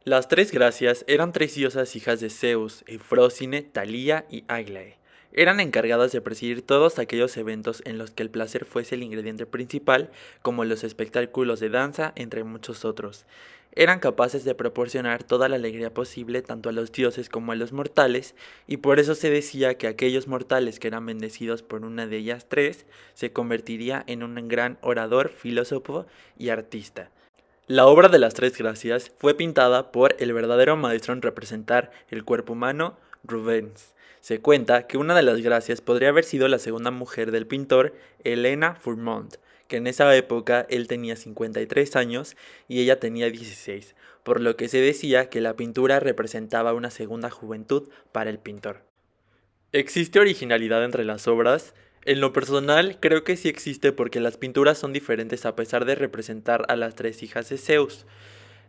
Las tres Gracias eran tres diosas hijas de Zeus, Eufrósine, Talía y Aglae. Eran encargadas de presidir todos aquellos eventos en los que el placer fuese el ingrediente principal, como los espectáculos de danza, entre muchos otros. Eran capaces de proporcionar toda la alegría posible tanto a los dioses como a los mortales, y por eso se decía que aquellos mortales que eran bendecidos por una de ellas tres se convertiría en un gran orador, filósofo y artista. La obra de las Tres Gracias fue pintada por el verdadero maestro en representar el cuerpo humano, Rubens. Se cuenta que una de las Gracias podría haber sido la segunda mujer del pintor, Helena Fourmont, que en esa época él tenía 53 años y ella tenía 16, por lo que se decía que la pintura representaba una segunda juventud para el pintor. ¿Existe originalidad entre las obras? En lo personal, creo que sí existe porque las pinturas son diferentes a pesar de representar a las tres hijas de Zeus.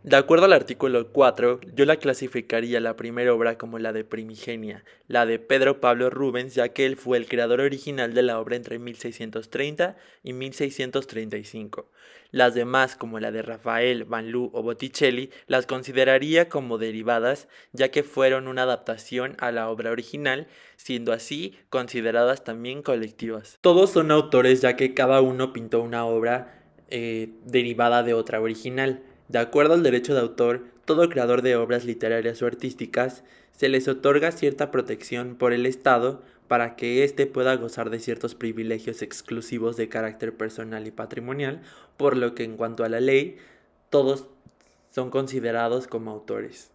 De acuerdo al artículo 4, yo la clasificaría la primera obra como la de Primigenia, la de Pedro Pablo Rubens, ya que él fue el creador original de la obra entre 1630 y 1635. Las demás, como la de Rafael, Van Loo o Botticelli, las consideraría como derivadas, ya que fueron una adaptación a la obra original, siendo así consideradas también colectivas. Todos son autores ya que cada uno pintó una obra derivada de otra original. De acuerdo al derecho de autor, todo creador de obras literarias o artísticas se les otorga cierta protección por el Estado para que éste pueda gozar de ciertos privilegios exclusivos de carácter personal y patrimonial, por lo que en cuanto a la ley, todos son considerados como autores.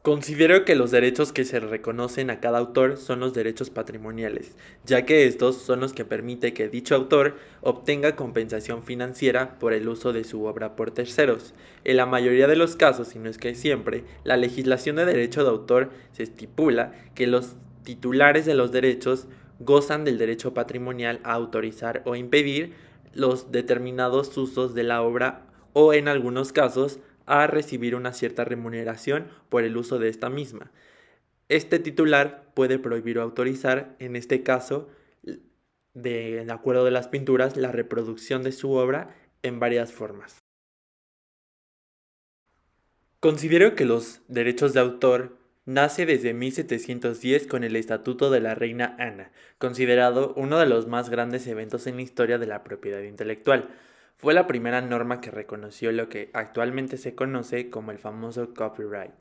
Considero que los derechos que se reconocen a cada autor son los derechos patrimoniales, ya que estos son los que permite que dicho autor obtenga compensación financiera por el uso de su obra por terceros. En la mayoría de los casos, si no es que siempre, la legislación de derecho de autor se estipula que los titulares de los derechos gozan del derecho patrimonial a autorizar o impedir los determinados usos de la obra o en algunos casos a recibir una cierta remuneración por el uso de esta misma. Este titular puede prohibir o autorizar, en este caso, de acuerdo de las pinturas, la reproducción de su obra en varias formas. Considero que los derechos de autor nace desde 1710 con el Estatuto de la Reina Ana, considerado uno de los más grandes eventos en la historia de la propiedad intelectual. Fue la primera norma que reconoció lo que actualmente se conoce como el famoso copyright,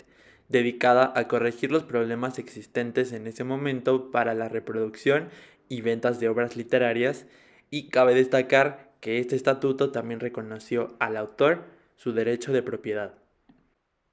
dedicada a corregir los problemas existentes en ese momento para la reproducción y ventas de obras literarias, y cabe destacar que este estatuto también reconoció al autor su derecho de propiedad.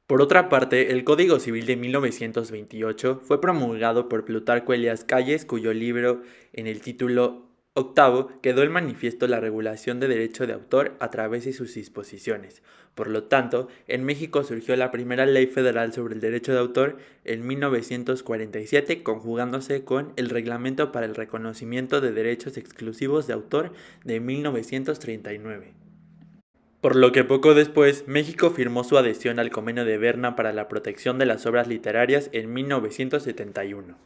Por otra parte, el Código Civil de 1928 fue promulgado por Plutarco Elías Calles, cuyo libro, en el título octavo, quedó el manifiesto la regulación de derecho de autor a través de sus disposiciones. Por lo tanto, en México surgió la primera ley federal sobre el derecho de autor en 1947, conjugándose con el Reglamento para el Reconocimiento de Derechos Exclusivos de Autor de 1939. Por lo que poco después, México firmó su adhesión al Convenio de Berna para la protección de las obras literarias en 1971.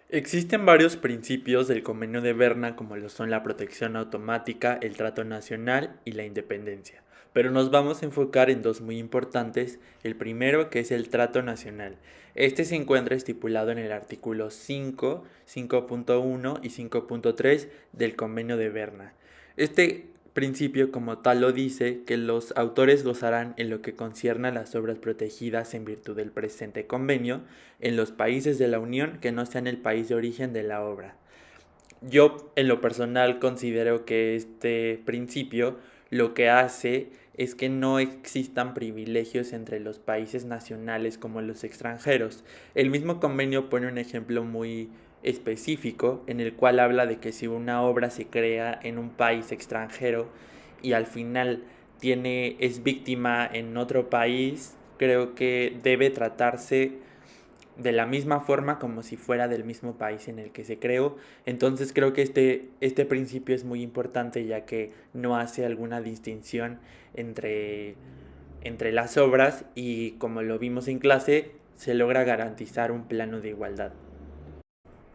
Existen varios principios del Convenio de Berna como lo son la protección automática, el trato nacional y la independencia, pero nos vamos a enfocar en dos muy importantes, el primero que es el trato nacional. Este se encuentra estipulado en el artículo 5, 5.1 y 5.3 del Convenio de Berna. Este principio como tal lo dice que los autores gozarán en lo que concierne a las obras protegidas en virtud del presente convenio en los países de la Unión que no sean el país de origen de la obra. Yo en lo personal considero que este principio lo que hace es que no existan privilegios entre los países nacionales como los extranjeros. El mismo convenio pone un ejemplo muy específico en el cual habla de que si una obra se crea en un país extranjero y al final es víctima en otro país, creo que debe tratarse de la misma forma como si fuera del mismo país en el que se creó. Entonces creo que este principio es muy importante ya que no hace alguna distinción entre, entre las obras y como lo vimos en clase, se logra garantizar un plano de igualdad.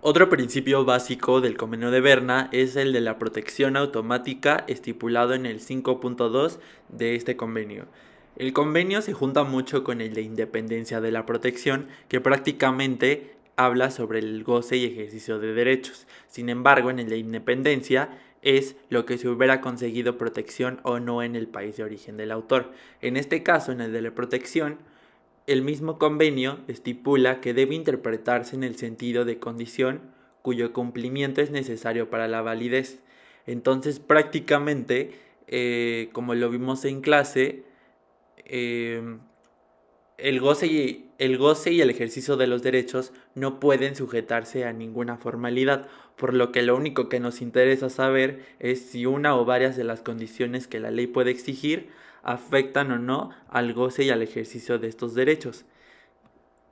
Otro principio básico del Convenio de Berna es el de la protección automática estipulado en el 5.2 de este convenio. El convenio se junta mucho con el de independencia de la protección, que prácticamente habla sobre el goce y ejercicio de derechos. Sin embargo, en el de independencia es lo que se hubiera conseguido protección o no en el país de origen del autor. En este caso, en el de la protección, el mismo convenio estipula que debe interpretarse en el sentido de condición cuyo cumplimiento es necesario para la validez. Entonces, prácticamente, como lo vimos en clase, eh, el goce y el ejercicio de los derechos no pueden sujetarse a ninguna formalidad, por lo que lo único que nos interesa saber es si una o varias de las condiciones que la ley puede exigir afectan o no al goce y al ejercicio de estos derechos.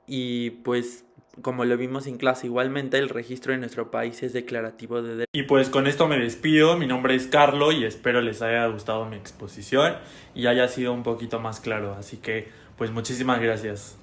Y pues, como lo vimos en clase igualmente, el registro en nuestro país es declarativo de derechos. Y pues con esto me despido, mi nombre es Carlo y espero les haya gustado mi exposición y haya sido un poquito más claro, así que pues muchísimas gracias.